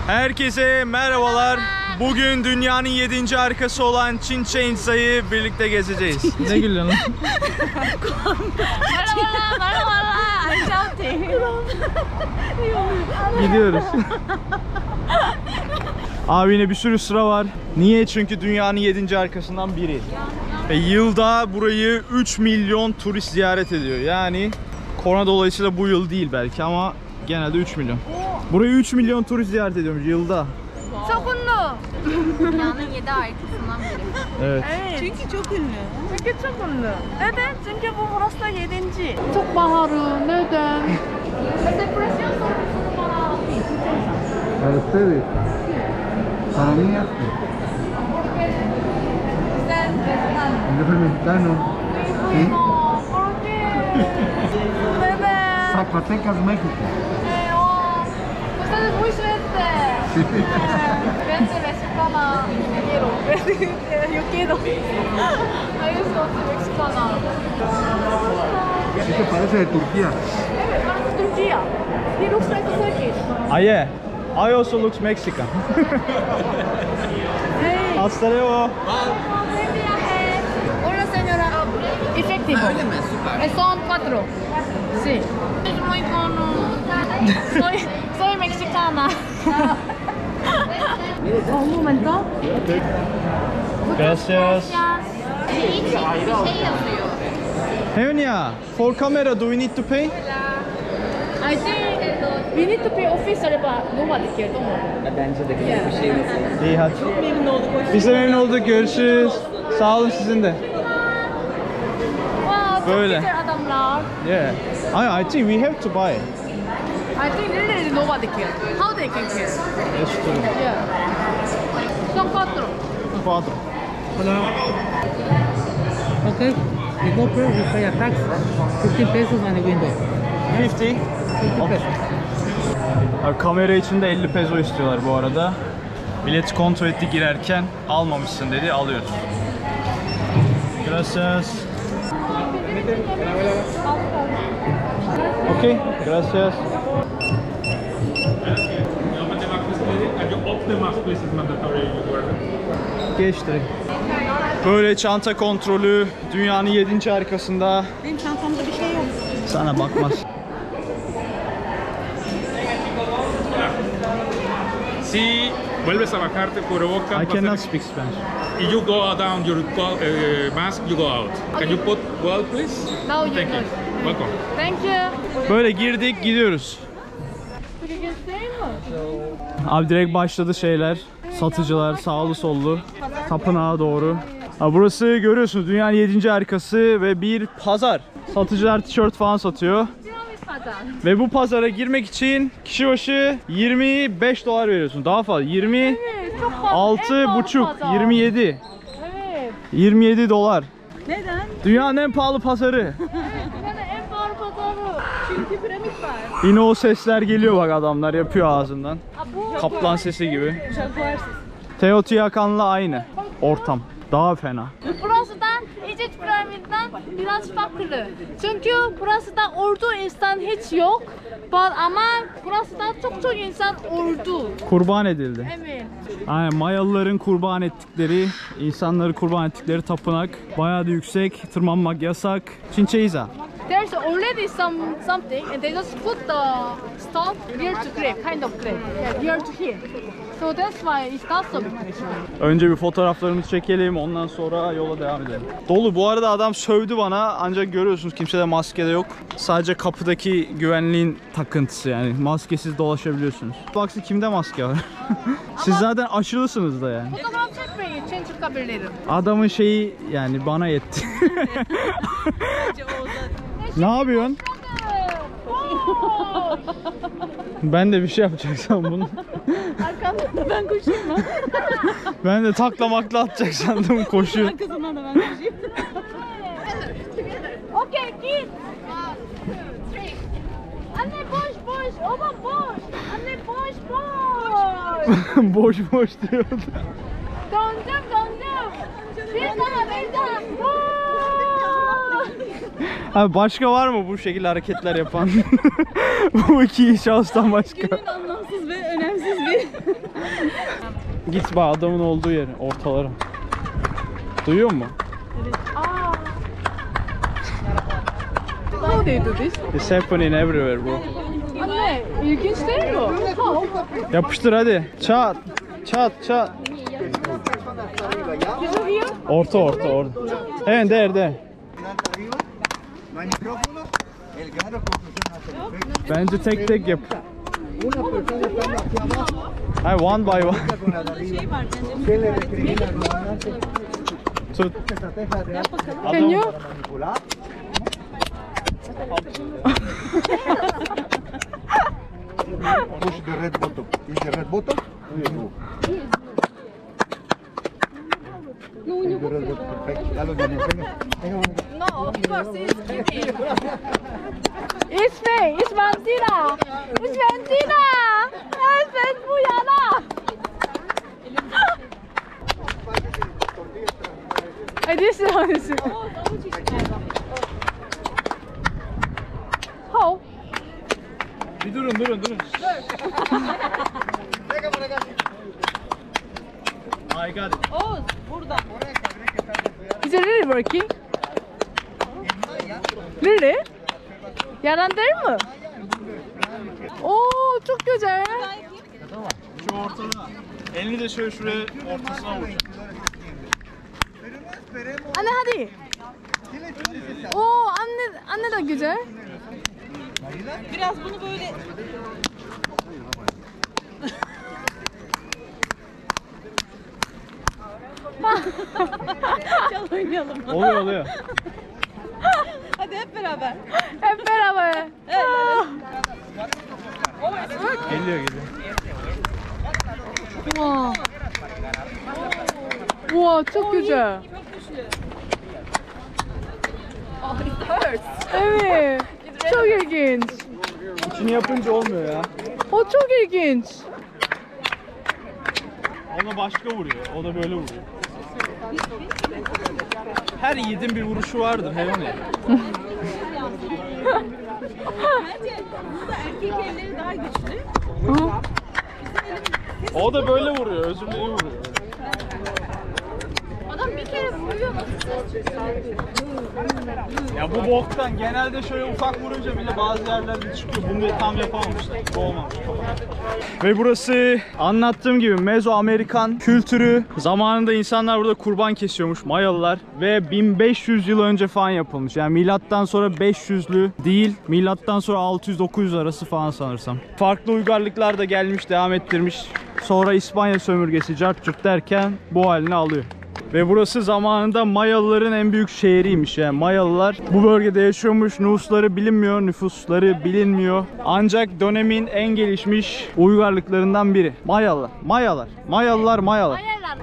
Herkese merhabalar. Bugün dünyanın 7. harikası olan Chichen-Itza'yı birlikte gezeceğiz. Ne gülüyorsun lan? Gidiyoruz. Abi yine bir sürü sıra var. Niye? Çünkü dünyanın 7. harikasından biri. Ve yılda burayı 3 milyon turist ziyaret ediyor. Yani korona dolayısıyla bu yıl değil belki ama genelde 3 milyon. Burayı 3 milyon turist ziyaret ediyormuş yılda. Çok ünlü. Dünyanın 7 harikasından biri. Evet. Çünkü çok ünlü. Çünkü çok ünlü. Neden? Çünkü bu burası da 7. Çok pahalı. Neden? Para ustedes. Para mí esto. Yo soy mexicano. ¿Sí? ¿Por qué? Neden? Zacatecas, México. Usted es muy suerte. Sí. Vente mexicana. Yo quiero. Ay, soy mexicana. ¿Sí te parece de Turquía? Evet, ben Türkiye. He looks like Turkish. Ah yeah. I also looks Mexican. Hey. Hasta luego. Hola señora. Efectivo. Öyle mi? Süper. Son 4. Sí. Es muy cono. Soy mexicana. Un momento. Gracias. Bir şey yazıyor. Hevnia, for camera do we need to pay? I think we need to pay official but nobody cares. Don't worry. Bence de bir şey mesela. İyi hadi. Memnun olduk. Biz de memnun olduk. Görüşürüz. Sağ olun sizin de. Wow, çok Böyle. güzel adamlar. Yeah. I think we have to buy. I think really nobody cares. How they can care? That's true. Yeah. Son 4. Cuatro. Okay, you go first, you pay a tax, 15 pesos on the window. 50. 50 pesos. Abi, kamera için de 50 peso istiyorlar bu arada. Bileti kontrol etti girerken almamışsın dedi, alıyoruz. Gracias. Okay, gracias. Geçti. Böyle çanta kontrolü dünyanın 7. harikasında. Benim çantamda bir şey yok. Sana bakmaz. Si vuelves a bajarte cubrebocas, I cannot speak Spanish. y you go down your mask, you go out. Can you put well, please? Now you Thank you. know. Welcome. Thank you. Böyle girdik gidiyoruz. Abi direkt başladı şeyler. Satıcılar sağlı sollu. Tapınağa doğru. Ha, burası görüyorsunuz dünyanın 7. harikası ve bir pazar. Satıcılar tişört falan satıyor. Ve bu pazara girmek için kişi başı 25 dolar veriyorsun. Daha fazla. 26,5 27. Evet. 27 dolar. Neden? Dünyanın en pahalı pazarı. Yani en pahalı pazarı. Çünkü piramit var. Yine o sesler geliyor bak adamlar yapıyor ağzından. Bu Kaplan sesi gibi. Jaguar sesi. Teotihuacan'la aynı ortam. Daha fena. burası da İncek Piramid'den biraz farklı. Çünkü burası da ordu insan hiç yok. Ama burası da çok insan ordu. Kurban edildi. Evet. Aynen, Mayalıların kurban ettikleri, insanları kurban ettikleri tapınak. Bayağı da yüksek, tırmanmak yasak. Chichen-Itza. There's already something and they just put the stone here to grab, kind of grab. Yeah, here to here. So that's why it's not so big. Önce bir fotoğraflarımızı çekelim, ondan sonra yola devam edelim. Dolu. Bu arada adam sövdü bana, ancak görüyorsunuz kimsede maske de yok. Sadece kapıdaki güvenliğin takıntısı, yani maskesiz dolaşabiliyorsunuz. Baksın kimde maske var. Siz zaten aşılısınız da yani. Fotoğraf çekmeyin için çıkabilirim. Adamın şeyi yani bana yetti. Ne yapıyorsun? Ben de bir şey yapacaksam bunu. Arkamda ben koşayım mı? Ben de takla makla atacak sandım, koşuyor. Arkasından da ben koşayım. Okay, git. Anne boş. Oba boş. Anne boş. Boş boş diyordu. Döndüm. Bir daha. Abi başka var mı bu şekilde hareketler yapan? Bu iki şahıstan başka. Günün anlamsız ve önemsiz bir Git bak adamın olduğu yere, ortalara. Duyuyor musun? How they do this? It's happening everywhere bro. Anne, ilginç değil mi? How? Yapıştır hadi. Çat. Çat çat. Orta orada. Evet there. No hay micrófono. El grano funciona perfecto. Bence tek yap. Una persona estando aquí abajo Hayır one by one. con la de arriba. ¿Qué le describí al comandante? Tut. Estrategia de alto Can you? para manipular. Push the red button. Is the red button? No, the red button. Perfecto. Ya lo llené. Venga, venga. No, of course it's Jimmy. It's me, it's Valentina. It's Valentina. Evet, ben bu yana. This is How? Bir durun. I got it. Is it really working? Really? Yalan değil mi? Oo, çok güzel. Şu ortada. Elini de şöyle şuraya ortasına vur. Anne hadi. Oo, anne de güzel. Biraz bunu böyle Çal oynayalım. Oluyor. Hadi hep beraber. Hep beraber. Geliyor. Wow. Wow, çok güzel. Evet. Çok ilginç. İçini yapınca olmuyor ya. O çok ilginç. Ona başka vuruyor. O da böyle vuruyor. Her yiğidin bir vuruşu vardır hayvan ya. Bence burada erkek elleri daha güçlü. O da böyle vuruyor. Özürleri vuruyor. Adam bir kere vuruyor nasıl ses çıkıyor? Ya bu boktan genelde şöyle ufak vurunca bile bazı yerlerde çıkıyor. Bunu tam yapamamışlar. Bu olmamış. Ve burası anlattığım gibi Mezoamerikan kültürü. Zamanında insanlar burada kurban kesiyormuş, Mayalılar. Ve 1500 yıl önce falan yapılmış. Yani milattan sonra 500'lü değil, milattan sonra 600-900 arası falan sanırsam. Farklı uygarlıklar da gelmiş, devam ettirmiş. Sonra İspanya sömürgesi, cart curt derken bu halini alıyor. Ve burası zamanında Mayalıların en büyük şehriymiş. Yani Mayalılar bu bölgede yaşıyormuş. Nüfusları bilinmiyor, nüfusları bilinmiyor. Ancak dönemin en gelişmiş uygarlıklarından biri. Mayalılar.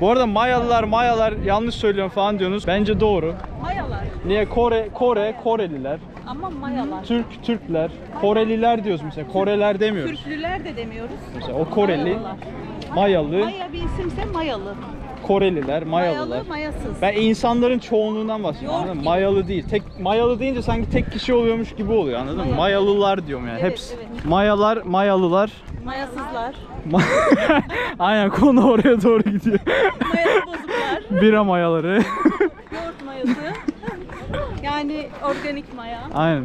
Bu arada Mayalılar yanlış söylüyorum falan diyorsunuz. Bence doğru. Mayalar. Niye? Koreliler. Ama Mayalar. Türkler. Koreliler diyoruz mesela. Koreler demiyoruz. Türklüler de demiyoruz. Mesela o Koreli, Mayalılar. Mayalı, Maya bir isimse Mayalı. Koreliler, Mayalılar. Mayalı, mayasız. Ben insanların çoğunluğundan bahsediyorum. Yok Anladın mı? ki. Mayalı değil. Mayalı deyince sanki tek kişi oluyormuş gibi oluyor. Anladın mı? Mayalılar diyorum yani. Evet, Hepsi. evet. Mayalılar. Mayasızlar. Aynen konu oraya doğru gidiyor. Mayalı bozuklar. Bira mayaları. Yoğurt mayası. Yani organik maya. Aynen.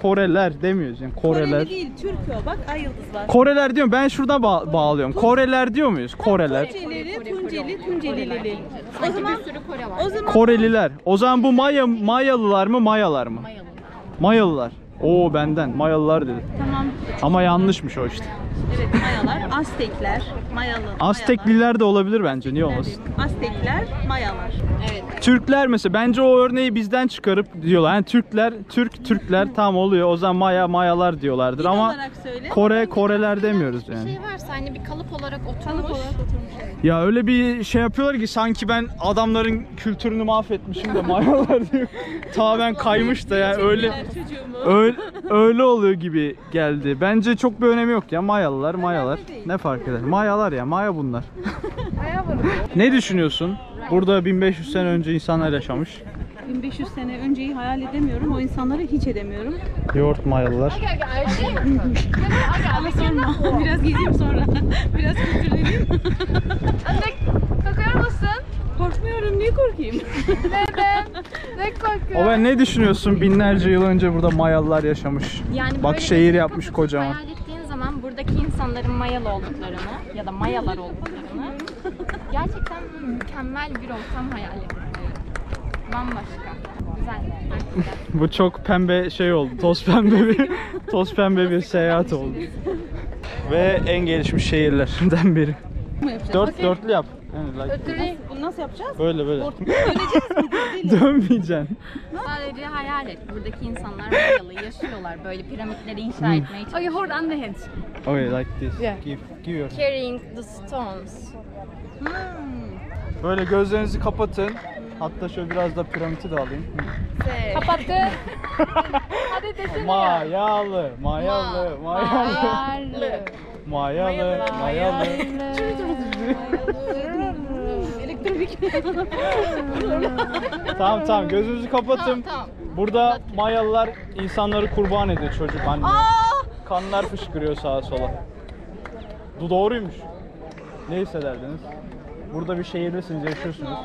Koreler demiyoruz yani. Koreler. Koreli değil, Türk o. Bak ay yıldız var. Koreler diyorum. Ben şuradan bağlıyorum. Koreler diyor muyuz? Koreler. Tuncelili. O zaman Koreliler. O zaman bu Mayalılar mı? Mayalılar. Oo benden. Mayalılar dedi. tamam. Ama yanlışmış o işte. Evet Mayalar, Aztekler, Mayalı. Aztekliler de olabilir bence. Niye olmasın? Aztekler, Mayalar. Evet. Türkler mesela bence o örneği bizden çıkarıp diyorlar. Yani Türkler tam oluyor. O zaman Mayalar diyorlardır Dil ama olarak söyle. Koreler demiyoruz yani. Şey varsa hani bir kalıp olarak oturmuş. Kalıp olarak oturmuş. Ya öyle bir şey yapıyorlar ki sanki ben adamların kültürünü mahvetmişim de Mayalar diyor. Ta ben kaymış da yani öyle öyle oluyor gibi geldi. Bence çok bir önemi yok ya. Mayalılar. Ne fark eder? Mayalar ya. Maya bunlar. Ne düşünüyorsun? Burada 1500 sene önce insanlar yaşamış. 1500 sene önceyi hayal edemiyorum. O insanları hiç edemiyorum. Yoğurt Mayalılar. Ama sorma. Biraz gezeyim sonra. Biraz kültürleneyim. Çok korkuyorum. O ne düşünüyorsun? Binlerce yıl önce burada Mayalılar yaşamış. Yani Bak böyle şehir bir yapmış kapatıp kocaman. Hayal ettiğin zaman buradaki insanların Mayalı olduklarını ya da Mayalar olduklarını gerçekten mükemmel bir ortam hayal ettim. Bambaşka. Güzel. Bu çok pembe şey oldu. Toz pembe bir seyahat oldu. Ve en gelişmiş şehirlerden biri. Dörtlü yap. Yani like Bunu nasıl yapacağız? böyle. Öleceğiz mi? Dönmeyeceksin. Sadece hayal et. Buradaki insanlar Mayalı yaşıyorlar. Böyle piramitleri inşa etmeye Okay, çalışıyorlar. hold on the hands. Okay, like this. Yeah. Give your. Carrying the stones. Böyle gözlerinizi kapatın. Hatta şöyle biraz da piramidi de alayım. Kapattı. Hadi desene. Mayalı. Mayalı. Elektronik. Tamam gözünüzü kapatın. Tamam. Burada Mayalılar insanları kurban ediyor, çocuk anne. Kanlar fışkırıyor sağa sola. Bu doğruymuş. Ne hissederdiniz? Burada bir şehirdesiniz, yaşıyorsunuz.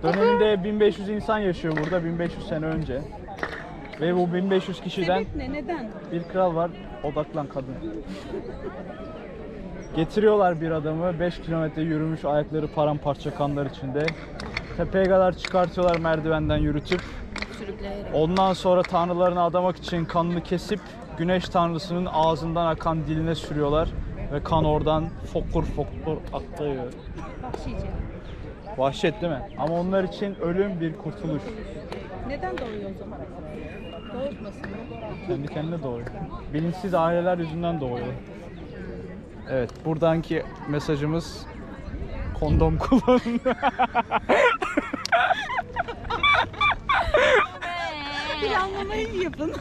Döneminde 1500 insan yaşıyor burada 1500 sene önce. Ve bu 1500 kişiden Ne? Neden? bir kral var, odaklan kadın. Getiriyorlar bir adamı, 5 kilometre yürümüş, ayakları paramparça kanlar içinde. Tepeye kadar çıkartıyorlar merdivenden yürütüp. Ondan sonra tanrılarını adamak için kanını kesip güneş tanrısının ağzından akan diline sürüyorlar. Ve kan oradan fokur akıyor. Vahşet değil mi? Ama onlar için ölüm bir kurtuluş. Neden doğuyor o zaman? Doğurtmasın mı? Kendi kendine doğuyor. Bilinçsiz aileler yüzünden doğuyor. Evet, buradanki mesajımız kondom kullanın. Planlamayı yapın.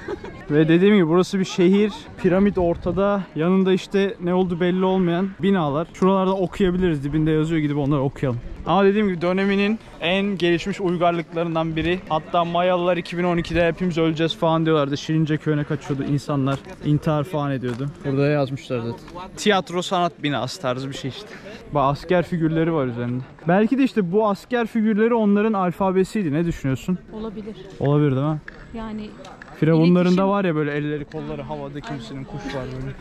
Ve dediğim gibi burası bir şehir. Piramit ortada. Yanında işte ne oldu belli olmayan binalar. Şuralarda okuyabiliriz. Dibinde yazıyor, gidip onları okuyalım. Ama dediğim gibi döneminin en gelişmiş uygarlıklarından biri. Hatta Mayalılar 2012'de hepimiz öleceğiz falan diyorlardı. Şirince köyüne kaçıyordu insanlar. İntihar falan ediyordu. Burada yazmışlar zaten. Tiyatro sanat binası tarzı bir şey işte. Bak asker figürleri var üzerinde. Belki de işte bu asker figürleri onların alfabesiydi. Ne düşünüyorsun? Olabilir. Olabilir değil mi? Yani Firavunların da İletişim- var ya böyle elleri kolları havada, kimisinin kuş var böyle.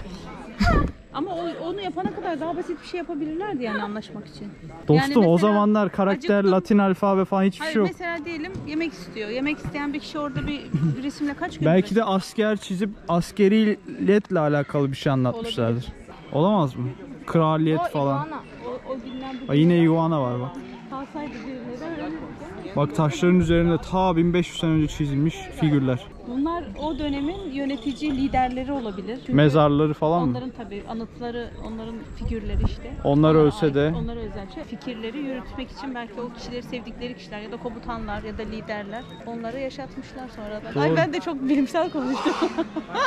ama onu yapana kadar daha basit bir şey yapabilirlerdi yani anlaşmak için. Dostum o mesela zamanlar karakter, acıktım. Latin alfabe falan hiçbir Hayır şey yok. mesela diyelim yemek istiyor. Yemek isteyen bir kişi orada bir resimle kaç gün Belki de uğraşır? asker çizip askeriyetle alakalı bir şey anlatmışlardır. Olamaz mı? Kraliyet falan. O günden Aa, yine iguana var bak. kalsaydı birine de öğrenirdi. Bak taşların üzerinde ta 1500 sene önce çizilmiş figürler. Bunlar o dönemin yönetici liderleri olabilir. Çünkü Mezarları falan mı? onların tabii anıtları, onların figürleri işte. Onlar Onlara ölse ait, de. Onlara özel şey. Fikirleri yürütmek için belki o kişileri sevdikleri kişiler ya da komutanlar ya da liderler onları yaşatmışlar sonradan. Doğru. Ay ben de çok bilimsel konuştum.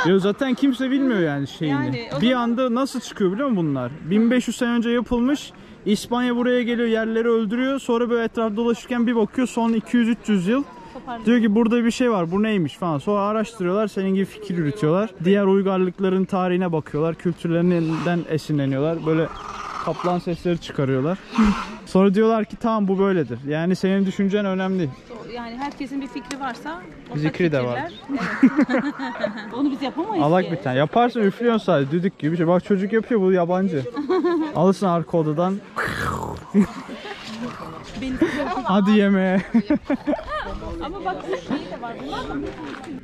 Ya zaten kimse bilmiyor yani şeyini. Yani o bir zaman- anda nasıl çıkıyor biliyor musun bunlar? 1500 sene önce yapılmış. İspanya buraya geliyor, yerleri öldürüyor. Sonra böyle etrafta dolaşırken bir bakıyor son 200-300 yıl. Diyor ki burada bir şey var, bu neymiş falan. Sonra araştırıyorlar, senin gibi fikir yürütüyorlar. Diğer uygarlıkların tarihine bakıyorlar, kültürlerinden esinleniyorlar. Böyle kaplan sesleri çıkarıyorlar. Sonra diyorlar ki tamam bu böyledir. Yani senin düşüncen önemli değil. Yani herkesin bir fikri varsa ortak Zikri de fikirler- var. Evet. Onu biz yapamayız Alak ki. bir tane. Yaparsın üflüyorsun sadece düdük gibi bir şey. Bak çocuk yapıyor, bu yabancı. Alırsın arka odadan. Hadi yemeğe. Ama bak şey de var. Bunlar da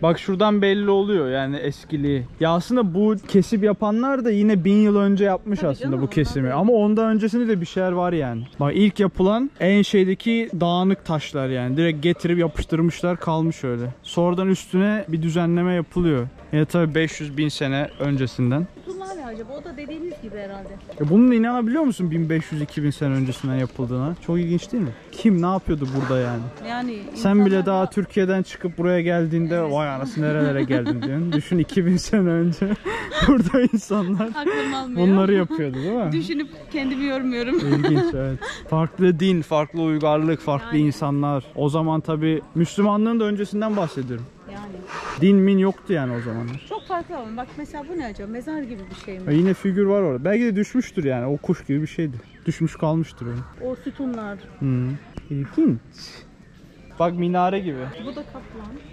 Bak şuradan belli oluyor yani eskiliği. Ya aslında bu kesip yapanlar da yine 1000 yıl önce yapmış Tabii aslında canım, bu kesimi. Ama ondan öncesinde de bir şeyler var yani. Bak ilk yapılan en şeydeki dağınık taşlar yani. Direkt getirip yapıştırmışlar, kalmış öyle. Sonradan üstüne bir düzenleme yapılıyor. Ya tabii 500-1000 sene öncesinden. bunlar ne acaba? O da dediğiniz gibi herhalde. Bunun inanabiliyor musun 1500-2000 sene öncesinden yapıldığına? Çok ilginç değil mi? Kim ne yapıyordu burada yani? Yani Sen bile insanlar daha da- Türkiye'den çıkıp buraya geldiğinde vay anasını nerelere geldin diyorsun. Düşün 2000 sene önce burada insanlar aklım almıyor. bunları yapıyordu değil mi? Düşünüp kendimi yormuyorum. İlginç evet. Farklı din, farklı uygarlık, farklı Yani. insanlar. O zaman tabii Müslümanlığın da öncesinden bahsediyorum. Yani Din min yoktu yani o zamanlar. çok farklı ama bak mesela bu ne acaba? Mezar gibi bir şey mi? Ve yine figür var orada. Belki de düşmüştür yani. O kuş gibi bir şeydi. Düşmüş kalmıştır öyle. O sütunlar. İlginç. Bak minare gibi. Bu da kaplan.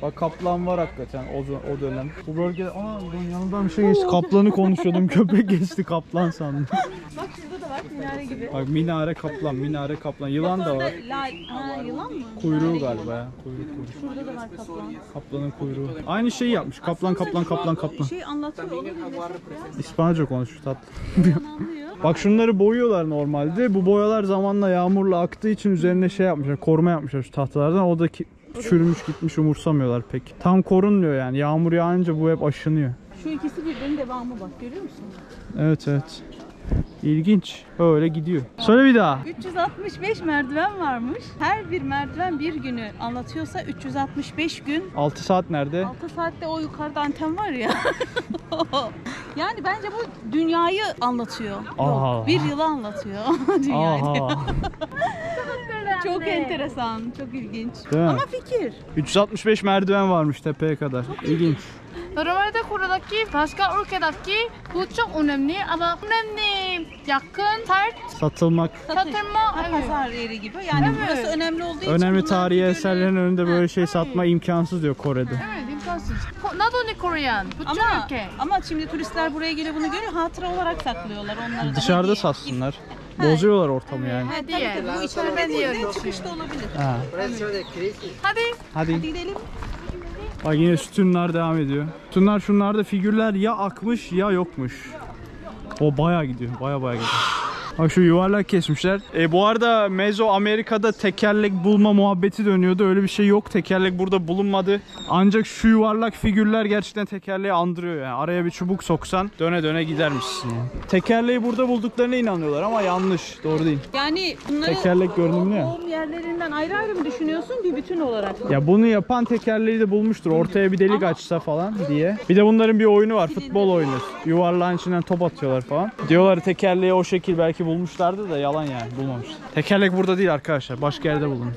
Bak kaplan var hakikaten o dönem. Bu bölgede bunun yanından bir şey geçti. Kaplanı konuşuyordum. Köpek geçti, kaplan sandım. Bak şurada da var minare gibi. Bak minare kaplan. Yılan da var. Yılan mı? Kuyruğu galiba ya. Kuyruk. Şurada da var kaplan. Kaplanın kuyruğu. Aynı şeyi yapmış. Kaplan. Şey anlatıyor oğlum. İspanyolca konuşuyor tatlı. Anlıyor. Bak şunları boyuyorlar normalde. Bu boyalar zamanla yağmurla aktığı için üzerine şey yapmışlar. Koruma yapmışlar şu tahtalardan. O da çürümüş gitmiş, umursamıyorlar pek. Tam korunmuyor yani. Yağmur yağınca bu hep aşınıyor. Şu ikisi birbirinin devamı bak, görüyor musun? Evet. İlginç. Öyle gidiyor. Söyle bir daha. 365 merdiven varmış. Her bir merdiven bir günü anlatıyorsa 365 gün. 6 saat nerede? 6 saatte o yukarıda anten var ya. Yani bence bu dünyayı anlatıyor. Aha. Yok, bir yılı anlatıyor dünyayı. Aha. Çok enteresan, çok ilginç. Değil mi? Ama fikir. 365 merdiven varmış tepeye kadar. İlginç. Normalde Kore'deki başka ülkedeki bu çok önemli ama önemli yakın sert Satılmak. satılma evet. Pazar yeri gibi. Yani burası önemli olduğu için. Önemli bunlar tarihi böyle- eserlerin önünde böyle şey satma imkansız diyor Kore'de. Evet imkansız. Not only Korean, bütün ülke. Ama şimdi turistler buraya geliyor, bunu görüyor, hatıra olarak saklıyorlar onları da. Dışarıda hediye. satsınlar. Bozuyorlar ortamı yani. Hediye. Bu içeride değil de çıkışta olabilir. Ha. Hadi. Hadi. Hadi gidelim. Bak yine sütunlar devam ediyor. Sütunlar, şunlarda figürler ya akmış ya yokmuş. O bayağı gidiyor. Bayağı gidiyor. Bak şu yuvarlak kesmişler. Bu arada Mezoamerika'da tekerlek bulma muhabbeti dönüyordu. Öyle bir şey yok. Tekerlek burada bulunmadı. Ancak şu yuvarlak figürler gerçekten tekerleği andırıyor yani. Araya bir çubuk soksan döne döne gidermişsin yani. Tekerleği burada bulduklarına inanıyorlar ama yanlış. Doğru değil. Yani bunları Tekerlek görünümlü ya. doğum yerlerinden ayrı ayrı mı düşünüyorsun, bir bütün olarak mı? Ya bunu yapan tekerleği de bulmuştur. Ortaya bir delik açsa falan diye. Bir de bunların bir oyunu var. Futbol oyunu. Yuvarlağın içinden top atıyorlar falan. Diyorlar tekerleği o şekil belki bulmuşlardı da yalan yani. Bulmamışlar. Tekerlek burada değil arkadaşlar. Başka yerde bulun.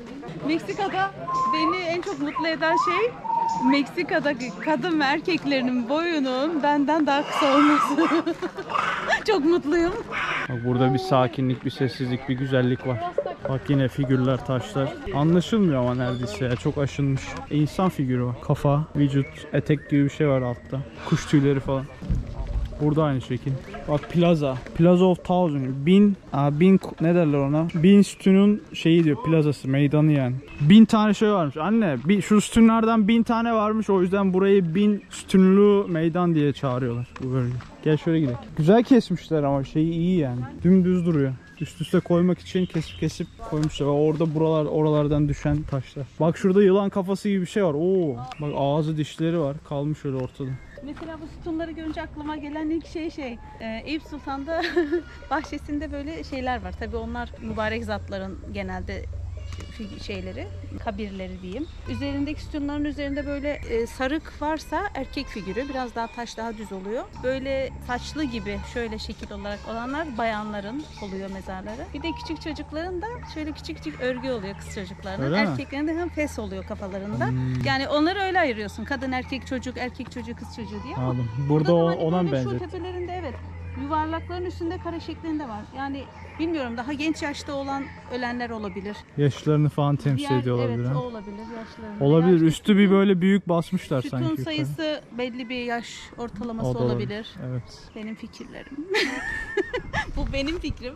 Meksika'da beni en çok mutlu eden şey Meksika'daki kadın ve erkeklerinin boyunun benden daha kısa olması. Çok mutluyum. Bak burada bir sakinlik, bir sessizlik, bir güzellik var. Bak yine figürler, taşlar. Anlaşılmıyor ama neredeyse ya. Çok aşınmış. İnsan figürü var. Kafa, vücut, etek gibi bir şey var altta. Kuş tüyleri falan. Burada aynı şekil. Bak plaza. Plaza of Thousand. Bin ne derler ona? 1000 sütunun şeyi diyor, plazası, meydanı yani. 1000 tane şey varmış. Anne şu sütunlardan 1000 tane varmış. O yüzden burayı 1000 sütunlu meydan diye çağırıyorlar bu bölge. Gel şöyle gidelim. Güzel kesmişler ama şeyi iyi yani. Dümdüz duruyor. Üst üste koymak için kesip koymuşlar. Orada oralardan düşen taşlar. Bak şurada yılan kafası gibi bir şey var. Oo. Bak ağzı dişleri var. Kalmış öyle ortada. Mesela bu sütunları görünce aklıma gelen ilk şey Eyüp Sultan'da bahçesinde böyle şeyler var. Tabii onlar mübarek zatların genelde şeyleri, kabirleri diyeyim. Üzerindeki sütunların üzerinde böyle sarık varsa erkek figürü, biraz daha taş daha düz oluyor. Böyle saçlı gibi şöyle şekil olarak olanlar bayanların oluyor mezarları. Bir de küçük çocukların da şöyle küçük örgü oluyor kız çocuklarının. Öyle mi? Erkeklerin de hem fes oluyor kafalarında. Yani onları öyle ayırıyorsun. Kadın erkek çocuğu, erkek çocuğu, kız çocuğu diye. Ama Anladım. Burada da hani ona mı böyle şu benziyor? tepelerinde evet. Yuvarlakların üstünde kare şeklinde var. Yani bilmiyorum, daha genç yaşta olan ölenler olabilir. Yaşlarını falan temsil ediyor olabilir. Evet, ha? o olabilir yaşlarında. Olabilir. Veya Üstü bir böyle büyük basmışlar sütun sanki. yukarı. sayısı belli bir yaş ortalaması O da olabilir. Evet. Benim fikirlerim. Bu benim fikrim.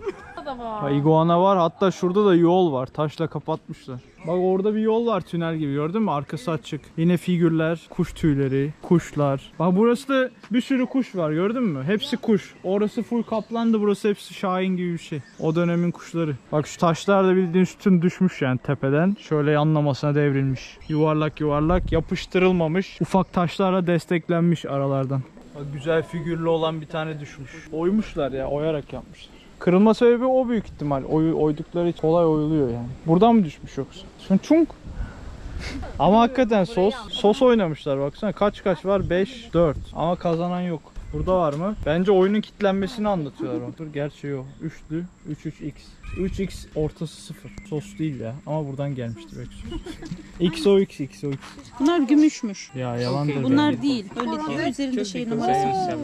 Ha, iguana var. Hatta şurada da yol var. Taşla kapatmışlar. Bak orada bir yol var, tünel gibi, gördün mü? Arkası açık. Yine figürler, kuş tüyleri, kuşlar. Bak burası da bir sürü kuş var, gördün mü? Hepsi kuş. Orası full kaplandı, burası hepsi şahin gibi bir şey. O dönemin kuşları. Bak şu taşlar da bildiğin sütun düşmüş yani tepeden. Şöyle yanlamasına devrilmiş. Yuvarlak yuvarlak yapıştırılmamış. Ufak taşlarla desteklenmiş aralardan. Bak güzel figürlü olan bir tane düşmüş. Oymuşlar ya, oyarak yapmışlar. Kırılma sebebi o büyük ihtimal. Oydukları için kolay oyuluyor yani. Buradan mı düşmüş yoksa? Çunk. Ama hakikaten sos oynamışlar baksana. Kaç var? 5-4. Ama kazanan yok. Burada var mı? Bence oyunun kilitlenmesini anlatıyorlar. Dur gerçi yok. Üçlü 3-3-X. 3x ortası 0. Sos değil ya. Ama buradan gelmişti belki sos. XOX. Bunlar gümüşmüş. Ya yalandır. Bunlar belki. değil. Öyle diyor. Üzerinde şey numarası.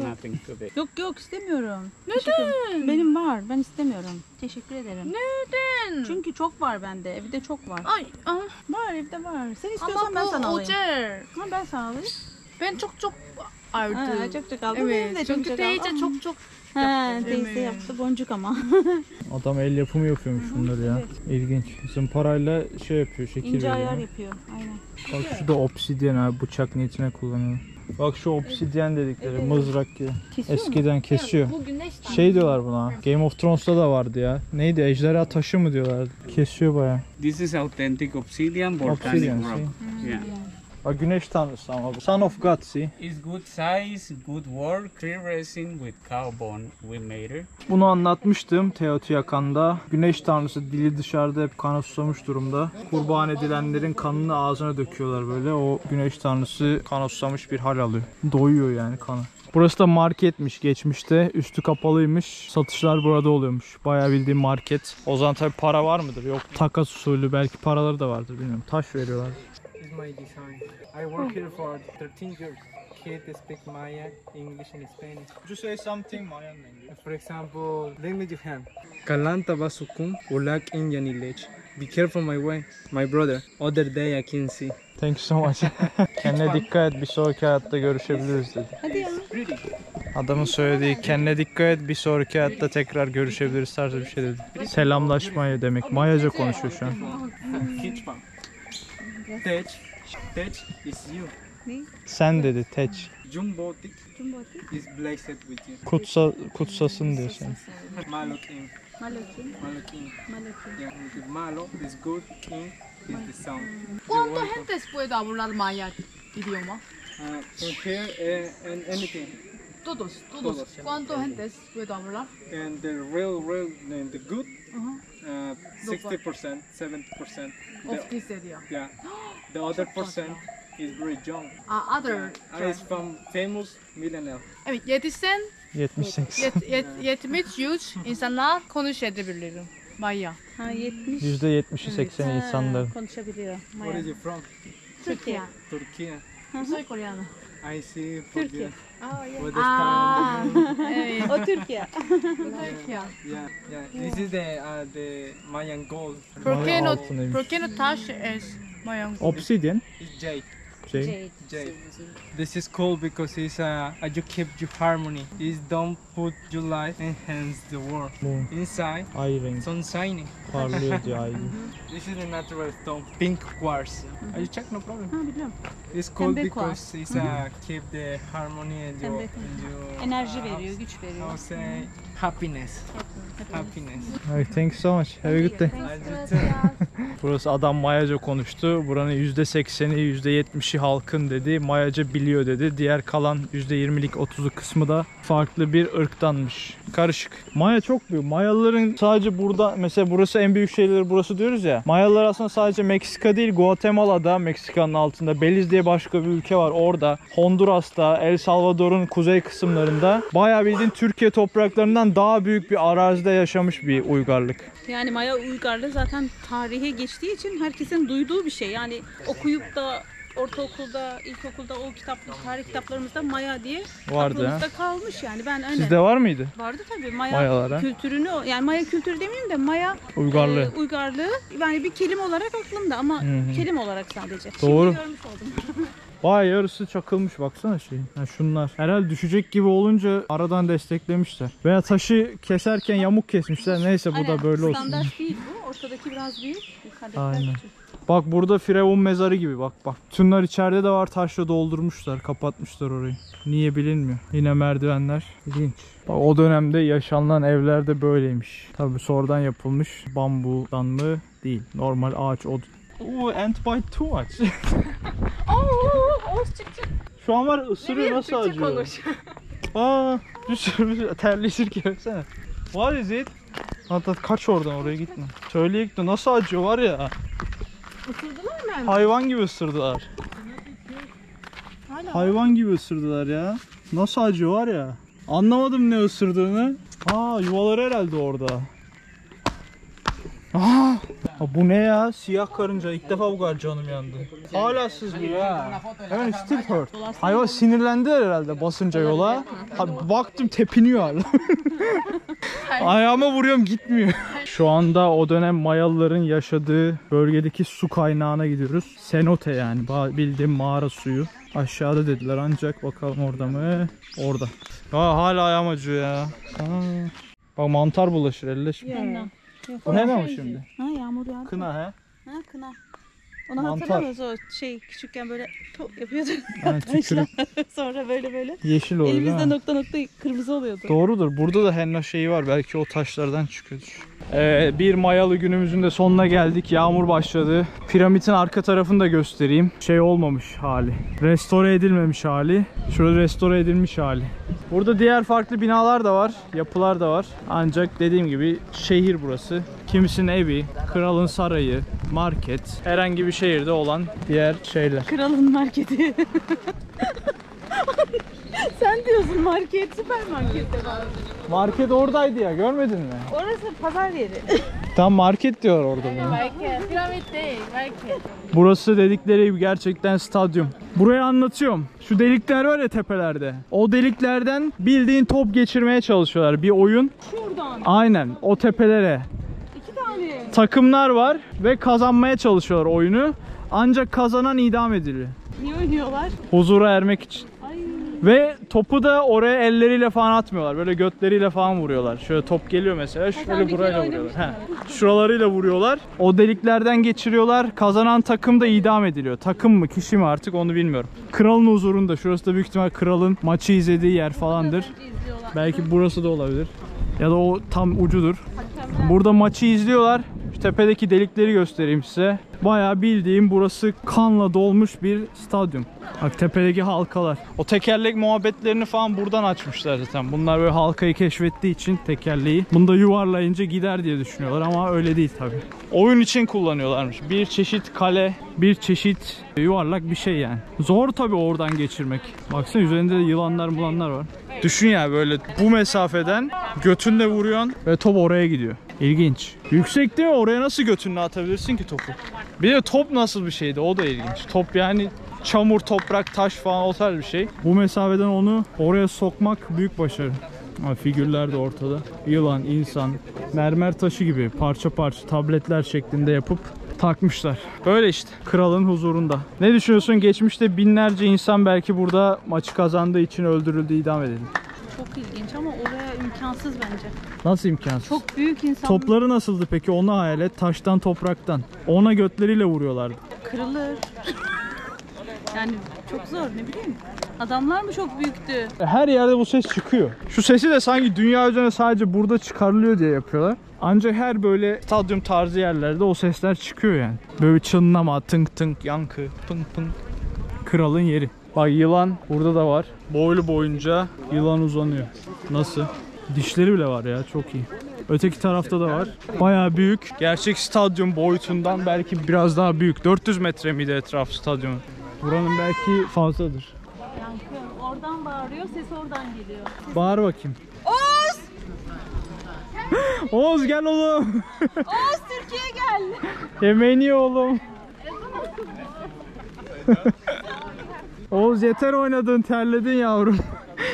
Yok istemiyorum. Neden? Benim var. Ben istemiyorum. Teşekkür ederim. Neden? Neden? Çünkü çok var bende. Evde çok var. Ay, Var evde var. Sen istiyorsan ama ben bu sana alayım. özel. Ama ben sana alayım. Ben çok aldım. Ha, çok aldım. Benim de Evet, çok çünkü teyze aldım. çok Ha, teyze Evet. yaptı boncuk ama. Adam el yapımı yapıyormuş bunları ya. İlginç. Zımparayla şey yapıyor, şekil İnce veriyor. ayar yapıyor. Aynen. Bak şu da obsidyen abi, bıçak niyetine kullanıyor. Bak şu obsidyen dedikleri mızrak gibi. Eskiden kesiyor. Bu güneş Şey diyorlar buna. Game of Thrones'ta da vardı ya. Neydi? Ejderha taşı mı diyorlar? Kesiyor bayağı. This is authentic obsidian volcanic Obsidian, rock. see? Yeah. Bak güneş tanrısı ama bu. Son of God, see? It's good size, good work, clear resin with cow bone we made it. Bunu anlatmıştım Teotihuacan'da. Güneş tanrısı dili dışarıda hep kana susamış durumda. Kurban edilenlerin kanını ağzına döküyorlar böyle. O güneş tanrısı kana susamış bir hal alıyor. Doyuyor yani kanı. Burası da marketmiş geçmişte. Üstü kapalıymış. Satışlar burada oluyormuş. Bayağı bildiğim market. O zaman tabii para var mıdır? Yok. Takas usulü, belki paraları da vardır bilmiyorum. Taş veriyorlar. This is my design. I work here for 13 years. Kids speak Maya, English and Spanish. Could you say something Mayan language? For example, let me give hand. Kalanta basukum ulak inyanilech. Be careful my way, my brother. Other day I can see. Thank you so much. Kendine dikkat et, bir sonraki hayatta görüşebiliriz dedi. Hadi ya. Adamın söylediği kendine dikkat et, bir sonraki hayatta tekrar görüşebiliriz tarzı bir şey dedi. Selamlaşmayı demek. Mayaca konuşuyor şu an. Kitchpam. Tech. Tech is you. Sen dedi teç. Jumbotic is blessed with you. Kutsasın diyor sen. Malokin. Malokin. Malokin. Yeah, because malo is good, king is the sound. ¿Cuánta gente puede hablar maya idioma? From here and anything. Todos. Todos. ¿Cuánta gente puede hablar? And the the good, 60%, 70%. Of this area. Yeah. The other percent is very young. Other. It's from famous millionaire. Evet, 78. 73 insanlar konuşabilirim. Maya. Ha 70. %70'i 80'i insanların. Konuşabiliyor. Where Maya. is you from? Türkiye. Turkey. Soy coreana. I see for Turkey. you. Oh, yeah. With the star and the moon. Evet. O Türkiye. Türkiye. Yeah. This is the Mayan gold. Maya altınıymış. ¿Por qué no touch es Mayan? Obsidian. It's jade. Şey. Jade. This is cool because it's you keep your harmony. It's don't put your light enhance the world. Bu Inside, ay rengi. sun shining. Parlıyor diyor ay gibi. This is the natural stone, pink quartz. Are you check? No problem. Ha biliyorum. It's cool Pembe because it's keep the harmony and Pembe your Enerji veriyor, güç veriyor. I'll say happiness. Happiness. Hey, thank you so much. Have a good day. I do too. Burası adam Mayaca konuştu. Buranın %80'i %70'i halkın dedi. Mayaca biliyor dedi. Diğer kalan %20'lik 30'u kısmı da farklı bir ırktanmış. Karışık. Maya çok büyük. Mayalıların sadece burada mesela burası en büyük şehirleri burası diyoruz ya. Mayalılar aslında sadece Meksika değil, Guatemala'da, Meksika'nın altında Belize diye başka bir ülke var orada. Honduras'ta, El Salvador'un kuzey kısımlarında bayağı bildiğin Türkiye topraklarından daha büyük bir arazide yaşamış bir uygarlık. Yani Maya uygarlığı zaten tarihe geçtiği için herkesin duyduğu bir şey. Yani okuyup da ortaokulda, ilkokulda o tarih kitaplarımızda Maya diye Vardı aklımızda ha. kalmış yani. Ben öyle. Sizde var mıydı? Vardı tabii Maya Mayalara. kültürünü, yani Maya kültürü demeyeyim de Maya Uygarlığı. uygarlığı yani bir kelime olarak aklımda ama kelime olarak sadece. Doğru. Şimdi görmüş oldum. Vay yarısı çakılmış baksana şey. Yani şunlar. Herhalde düşecek gibi olunca aradan desteklemişler. Veya taşı keserken yamuk kesmişler. Neyse bu da böyle olsun. Standart değil bu. Ortadaki biraz büyük. Yukarıdakiler Aynen. küçük. Bak burada Firavun mezarı gibi bak. Şunlar içeride de var, taşla doldurmuşlar. Kapatmışlar orayı. Niye bilinmiyor. Yine merdivenler. İlginç. Bak o dönemde yaşanılan evler de böyleymiş. Tabi sonradan yapılmış. Bambudan mı? Değil. Normal ağaç odun. Oo, ant bite too much. Şu an var ısırıyor, nasıl acıyor? Aa, bir sürü terleşir ki baksana. What is it? Hatta kaç oradan, oraya gitme. Söyleye gitme, nasıl acıyor var ya. Isırdılar mı? Hayvan gibi ısırdılar. Hayvan gibi ısırdılar ya. Nasıl acıyor var ya. Anlamadım ne ısırdığını. Aa, yuvaları herhalde orada. Aa, bu ne ya? Siyah karınca. İlk defa bu kadar canım yandı. Hala sızlıyor ya. Hemen still hurt. Hayvan sinirlendiler herhalde basınca yola. Abi baktım tepiniyor hala. Ayağıma vuruyorum gitmiyor. Şu anda o dönem Mayalıların yaşadığı bölgedeki su kaynağına gidiyoruz. Cenote yani bildiğim mağara suyu. Aşağıda dediler ancak bakalım orada mı? Orada. Hala ayağım acıyor ya. Bak mantar bulaşır elle şimdi. Bu ne mi şimdi? Ha, yağmur yağdı. Kına he? Ha, kına. Onu Mantar. hatırlamıyoruz, o küçükken böyle yapıyordu. Yani tükürük. Sonra böyle Yeşil oluyor değil elimizde mi? nokta nokta kırmızı oluyordu. Doğrudur. Burada da henna şeyi var. Belki o taşlardan çıkıyordur. Bir Mayalı günümüzün de sonuna geldik. Yağmur başladı. Piramidin arka tarafını da göstereyim. Şey olmamış hali. Restore edilmemiş hali. Şurada restore edilmiş hali. Burada diğer farklı binalar da var. Yapılar da var. Ancak dediğim gibi şehir burası. Kimisinin evi, kralın sarayı, market. Herhangi bir şehirde olan diğer şeyler. Kralın marketi. Sen diyorsun market, süpermarkette var. Market oradaydı ya, görmedin mi? Orası pazar yeri. Tam market diyor orada. Market. Piramit değil, market. Burası dedikleri gibi gerçekten stadyum. Burayı anlatıyorum. Şu delikler var ya tepelerde. O deliklerden bildiğin top geçirmeye çalışıyorlar. Bir oyun. Şuradan. Aynen o tepelere. 2 tane. Takımlar var ve kazanmaya çalışıyorlar oyunu. Ancak kazanan idam ediliyor. Niye oynuyorlar? Huzura ermek için. Ay. Ve topu da oraya elleriyle falan atmıyorlar. Böyle götleriyle falan vuruyorlar. Şöyle top geliyor mesela. Şöyle burayla vuruyorlar. Şuralarıyla vuruyorlar. O deliklerden geçiriyorlar. Kazanan takım da idam ediliyor. Takım mı kişi mi artık onu bilmiyorum. Kralın huzurunda. Şurası da büyük ihtimal kralın maçı izlediği yer falandır. Belki burası da olabilir. Ya da o tam ucudur. Burada maçı izliyorlar. Şu tepedeki delikleri göstereyim size. Bayağı bildiğim burası kanla dolmuş bir stadyum. Bak tepedeki halkalar. O tekerlek muhabbetlerini falan buradan açmışlar zaten. Bunlar böyle halkayı keşfettiği için tekerleği. Bunu da yuvarlayınca gider diye düşünüyorlar ama öyle değil tabii. Oyun için kullanıyorlarmış. Bir çeşit kale, bir çeşit yuvarlak bir şey yani. Zor tabii oradan geçirmek. Baksana üzerinde de yılanlar var. Düşün ya böyle bu mesafeden götünle vuruyorsun ve top oraya gidiyor. İlginç. Yüksek değil mi? Oraya nasıl götünle atabilirsin ki topu? Bir de top nasıl bir şeydi? O da ilginç. Top yani çamur, toprak, taş falan o tarz bir şey. Bu mesafeden onu oraya sokmak büyük başarı. Figürler de ortada. Yılan, insan, mermer taşı gibi parça parça tabletler şeklinde yapıp takmışlar. Böyle işte kralın huzurunda. Ne düşünüyorsun? Geçmişte binlerce insan belki burada maçı kazandığı için öldürüldü, idam edildi. Çok ilginç ama oraya imkansız bence. Nasıl imkansız? Çok büyük insan. Topları nasıldı peki? Onu hayal et. Taştan, topraktan. Ona götleriyle vuruyorlardı. Kırılır. Yani çok zor, ne bileyim. Adamlar mı çok büyüktü? Her yerde bu ses çıkıyor. Şu sesi de sanki dünya üzerine sadece burada çıkarılıyor diye yapıyorlar. Ancak her böyle stadyum tarzı yerlerde o sesler çıkıyor yani. Böyle çınlama, tınk tınk, yankı, pınk pınk. Kralın yeri. Bak yılan burada da var. Boylu boyunca yılan uzanıyor. Nasıl? Dişleri bile var ya, çok iyi. Öteki tarafta da var. Bayağı büyük. Gerçek stadyum boyutundan belki biraz daha büyük. 400 metre miydi etraf stadyumun? Buranın belki fazladır. Yankı oradan bağırıyor, ses oradan geliyor. Bağır bakayım. Oğuz! Oğuz gel oğlum. Oğuz Türkiye gel. Yemeğini ye oğlum. Oğuz yeter oynadın, terledin yavrum.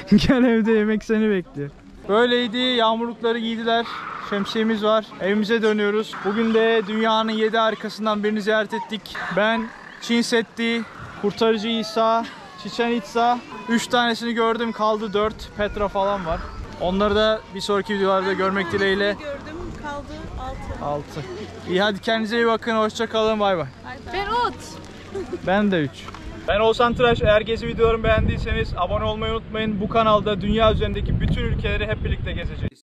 Gel evde yemek seni bekliyor. Böyleydi, yağmurlukları giydiler. Şemsiyemiz var. Evimize dönüyoruz. Bugün de dünyanın 7 harikasından birini ziyaret ettik. Ben, Çin Seddi, Kurtarıcı İsa, Chichen Itza. 3 tanesini gördüm, kaldı 4. Petra falan var. Onları da bir sonraki videolarda görmek dileğiyle. Gördüm, kaldı 6. İyi hadi kendinize iyi bakın. Hoşça kalın. Bay bay. Ben Ben de 3. Ben Oğuzhan Tıraş. Eğer gezi videolarımı beğendiyseniz abone olmayı unutmayın. Bu kanalda dünya üzerindeki bütün ülkeleri hep birlikte gezeceğiz.